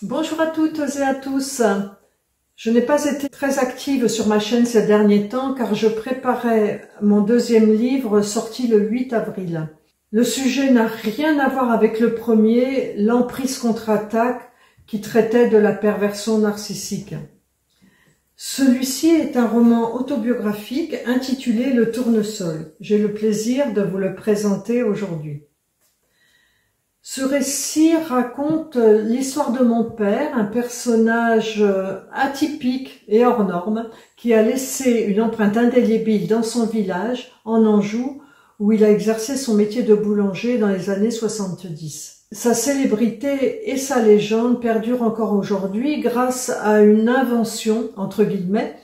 Bonjour à toutes et à tous. Je n'ai pas été très active sur ma chaîne ces derniers temps car je préparais mon deuxième livre sorti le 8 avril. Le sujet n'a rien à voir avec le premier, l'emprise contre-attaque, qui traitait de la perversion narcissique. Celui-ci est un roman autobiographique intitulé Le Tournesol. J'ai le plaisir de vous le présenter aujourd'hui. Ce récit raconte l'histoire de mon père, un personnage atypique et hors norme qui a laissé une empreinte indélébile dans son village, en Anjou, où il a exercé son métier de boulanger dans les années 70. Sa célébrité et sa légende perdurent encore aujourd'hui grâce à une invention, entre guillemets,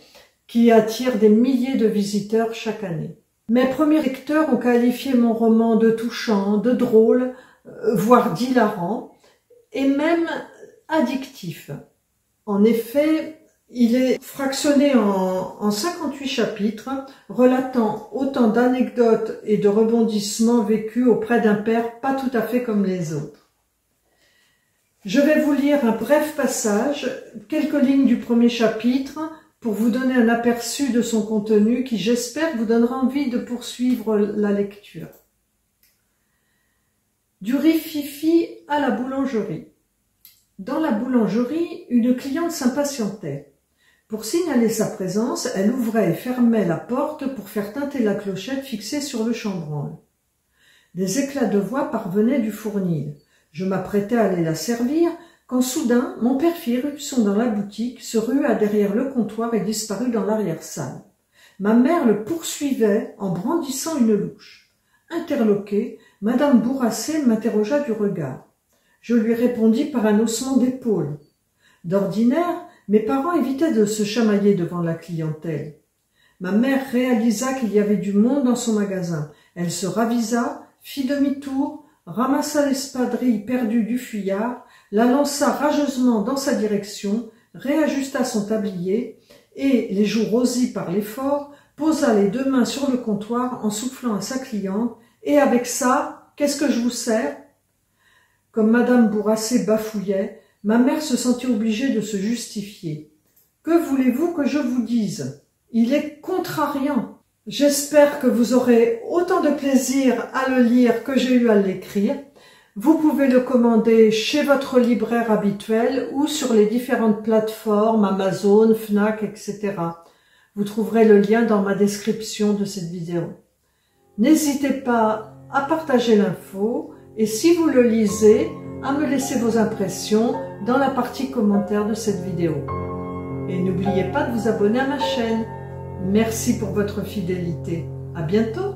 qui attire des milliers de visiteurs chaque année. Mes premiers lecteurs ont qualifié mon roman de touchant, de drôle, voire d'hilarant, et même addictif. En effet, il est fractionné en 58 chapitres, relatant autant d'anecdotes et de rebondissements vécus auprès d'un père pas tout à fait comme les autres. Je vais vous lire un bref passage, quelques lignes du premier chapitre, pour vous donner un aperçu de son contenu qui, j'espère, vous donnera envie de poursuivre la lecture. Du rififi à la boulangerie. Dans la boulangerie, une cliente s'impatientait. Pour signaler sa présence, elle ouvrait et fermait la porte pour faire tinter la clochette fixée sur le chambranle. Des éclats de voix parvenaient du fournil. Je m'apprêtais à aller la servir, quand soudain, mon père fit irruption dans la boutique, se rua derrière le comptoir et disparut dans l'arrière-salle. Ma mère le poursuivait en brandissant une louche. Interloquée, Madame Bourrassé m'interrogea du regard. Je lui répondis par un haussement d'épaule. D'ordinaire, mes parents évitaient de se chamailler devant la clientèle. Ma mère réalisa qu'il y avait du monde dans son magasin. Elle se ravisa, fit demi-tour, ramassa l'espadrille perdue du fuyard, la lança rageusement dans sa direction, réajusta son tablier et, les joues rosies par l'effort, posa les deux mains sur le comptoir en soufflant à sa cliente. Et avec ça, qu'est-ce que je vous sers? Comme Madame Bourrassé bafouillait, ma mère se sentit obligée de se justifier. Que voulez-vous que je vous dise? Il est contrariant. J'espère que vous aurez autant de plaisir à le lire que j'ai eu à l'écrire. Vous pouvez le commander chez votre libraire habituel ou sur les différentes plateformes Amazon, Fnac, etc. Vous trouverez le lien dans ma description de cette vidéo. N'hésitez pas à partager l'info et si vous le lisez, à me laisser vos impressions dans la partie commentaires de cette vidéo. Et n'oubliez pas de vous abonner à ma chaîne. Merci pour votre fidélité. À bientôt!